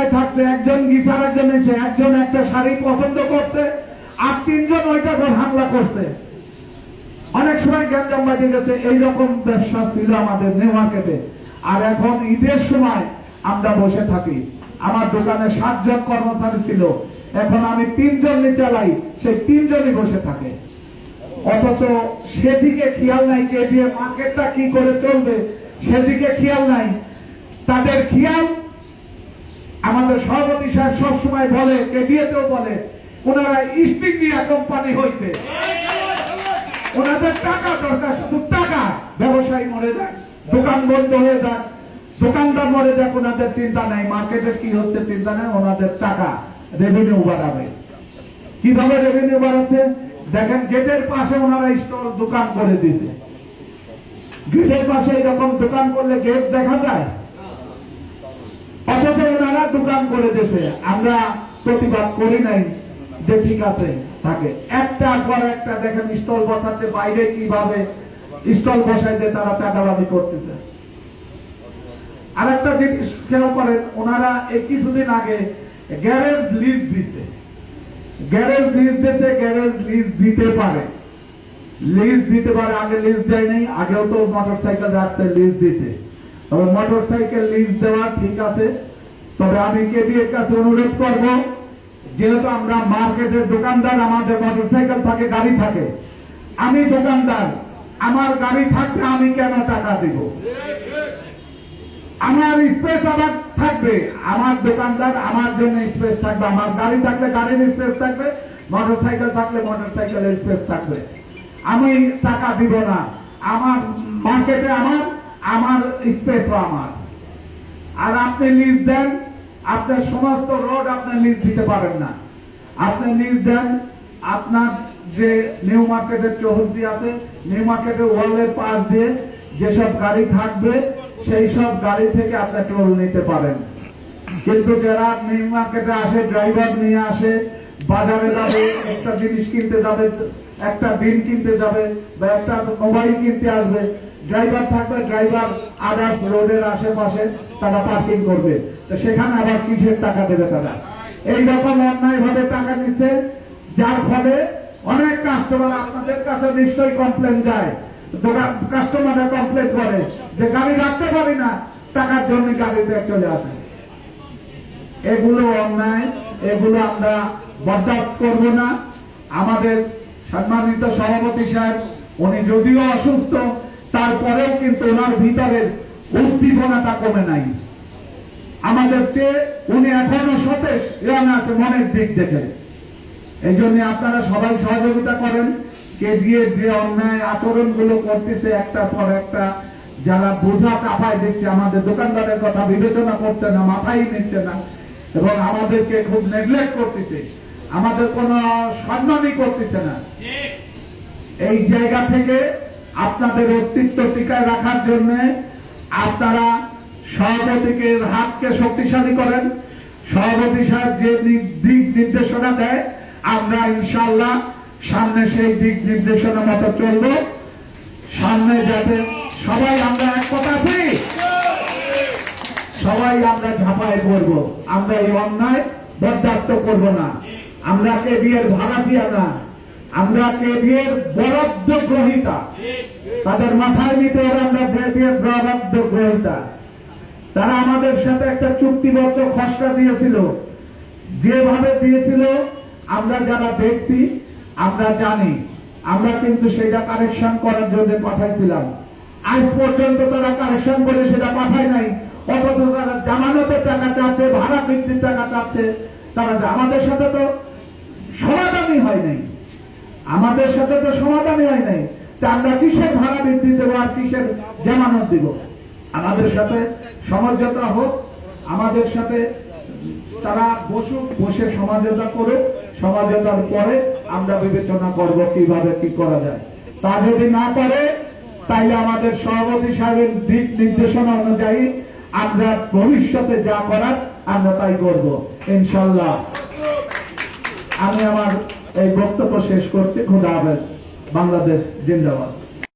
জায়গায় থাকছে, একজন গিটার একজন এসে একজন একটা শাড়ি পছন্দ করছে আর তিনজন ওইটা হামলা করছে। অনেক সময় গ্যাঞ্জাম বাজে গেছে। এইরকম ব্যবসা ছিল আমাদের নিউ মার্কেটে। আর এখন ঈদের সময় আমরা বসে থাকি। আমার দোকানে 7 জন কর্মচারী ছিল, এখন আমি 3 জন চালাই, সেই 3 জনই বসে থাকে। অথচ সেদিকে খেয়াল নাই কে দিয়ে মার্কেটটা কি করে চলবে, সেদিকে খেয়াল নাই। তাদের খেয়াল আমাদের সভাপতি সাহেব সবসময় বলে, কে দিয়েতেও বলে, ওনারা ইস্ট ইন্ডিয়া কোম্পানি হইতে, ওনাদের টাকা দরকার, শুধু টাকা। ব্যবসায়ী মরে যাক, দোকান বন্ধ হয়ে যাক, দোকানদার মরে যাক, ওনাদের চিন্তা নাই মার্কেটে কি হচ্ছে, চিন্তা নেই। ওনাদের টাকা রেভিনিউ বাড়াবে। কিভাবে রেভিনিউ বাড়াচ্ছে দেখেন, গেটের পাশে ওনারা স্টল দোকান করে দিয়েছে। গেটের পাশে এরকম দোকান করলে গেট দেখা যায়, অথচ ওনারা দোকান করে দিয়েছে। আমরা প্রতিবাদ করি নাই যে ঠিক আছে থাকে, একটার পর একটা দেখেন স্টল বসাচ্ছে, বাইরে কিভাবে স্টল বসাইতে তারা চাঁদাবাজি করতেছে। আরেকটা জিনিস খেয়াল করেন, ওনারা এই কিছুদিন আগে গ্যারেজ লিজ দিচ্ছে। গ্যারেজ লিজ দিতে, গ্যারেজ লিজ দিতে পারে, লিজ দিতে পারে। আগে লিজ দেয় নাই, আগেও তো মোটর সাইকেল রাখতে লিজ দিতে। তবে মোটর সাইকেল লিজ দেওয়া ঠিক আছে, তবে আমি কেবিএর কাছে অনুরোধ করব, যেহেতু আমরা মার্কেটের দোকানদার, আমাদের মোটর সাইকেল থাকে, গাড়ি থাকে। আমি দোকানদার, আমার গাড়ি থাকলে আমি কেন টাকা দিব? আমার স্পেস আবার থাকবে, আমার দোকানদার, আমার জন্য স্পেস থাকবে। আমার গাড়ি থাকলে গাড়ির স্পেস থাকবে, মোটর সাইকেল থাকলে মোটর সাইকেলের স্পেস থাকবে। আমি টাকা দিব না, আমার মার্কেটে আমার স্পেসও আমার। আর আপনি লিজ দেন, আপনার সমস্ত রোড আপনি লিজ দিতে পারেন না। আপনি লিজ দেন আপনার যে নিউ মার্কেটের চৌহদ্দি আছে, নিউ মার্কেটের ওয়ালের পাশ দিয়ে যেসব গাড়ি থাকবে সেই সব গাড়ি থেকে আপনি টোল নিতে পারেন। কিন্তু যারা নিউ মার্কেটে আসে, ড্রাইভার নিয়ে আসে, বাজারে যাবে, একটা জিনিস কিনতে যাবে, একটা ডিম কিনতে যাবে বা একটা মোবাইল কিনতে আসবে, ড্রাইভার থাকবে, ড্রাইভার আদার্স রোডের আশেপাশে তারা পার্কিং করবে, তো সেখানে আবার কিসের টাকা দেবে তারা? এইরকম অন্যায় ভাবে টাকা নিচ্ছে, যার ফলে অনেক কাস্টমার আপনাদের কাছে নিশ্চয়ই কমপ্লেন যায়। কাস্টমাররা কমপ্লেন করে যে গাড়ি রাখতে পারি না, টাকার জন্য গাড়িতে চলে আসে। এগুলো অন্যায়, এগুলো আমরা বরদাস্ত করব না। আমাদের সম্মানিত সভাপতি সাহেব, উনি যদিও অসুস্থ, তারপরেও কিন্তু ওনার ভিতরের উদ্দীপনাটা কমে নাই। আমাদের চেয়ে উনি এখনো সতেজ আছে মনের দিক দেখে। এই জন্য আপনারা সবাই সহযোগিতা করেন। কেজিএর যে অন্যায় আচরণ গুলো করতেছে একটার পর একটা, যারা বোঝা চাপায় দিচ্ছে, আমাদের দোকানদারের কথা বিবেচনা করছে না, মাথায় নিচ্ছে না, এবং আমাদেরকে খুব নেগলেক্ট করতেছে, আমাদের কোন সম্মানই করতেছে না। এই জায়গা থেকে আপনাদের অস্তিত্ব টিকায় রাখার জন্য আপনারা সভাপতিকে হাতকে শক্তিশালী করেন। সভাপতি সাহেব যে দিক নির্দেশনা দেয়, আমরা ইনশাআল্লাহ সামনে সেই দিক নির্দেশনা মতো চলব। সামনে যাতে সবাই আমরা এক কথা আছি, সবাই আমরা ঝাঁপায় পড়ব। আমরা এই অন্যায় বরদাস্ত করব না। আমরা কেবিএর ভাড়াটিয়া না, আমরা কেবিএর বরাদ্দ গ্রহীতা। তাদের মাথায় নিতে ওরা আমরা কেবিএর বরাদ্দ গ্রহীতা। তারা আমাদের সাথে একটা চুক্তিবদ্ধ খসড়া দিয়েছিল, যেভাবে দিয়েছিল আমরা যারা দেখছি আমরা জানি। আমরা কিন্তু সেটা কারেকশন করার জন্য পাঠাইছিলাম। আজ পর্যন্ত তারা কারেকশন করে সেটা পাঠায় নাই। অথচ তারা জামানতের টাকা চাচ্ছে, ভাড়া বৃদ্ধির টাকা চাচ্ছে। তারা আমাদের সাথে তো সমাধানই হয় নাই, আমাদের সাথে তো সমাধানই হয় নাই। তা আমরা কিসের ভাড়া বৃদ্ধি দেবো আর কিসের জামানত দিব? আমাদের সাথে সমঝোতা হোক, আমাদের সাথে তারা বসুক, বসে সমঝোতা করুক। সমঝোতার পরে আমরা বিবেচনা করব কিভাবে কি করা যায়। তা যদি না পারে, তাইলে আমাদের সভাপতি সাহেবের দিক নির্দেশনা অনুযায়ী আমরা ভবিষ্যতে যা করার আমরা তাই করব ইনশাআল্লাহ। আমি আমার এই বক্তব্য শেষ করছি। খোদা হাফেজ। বাংলাদেশ জিন্দাবাদ।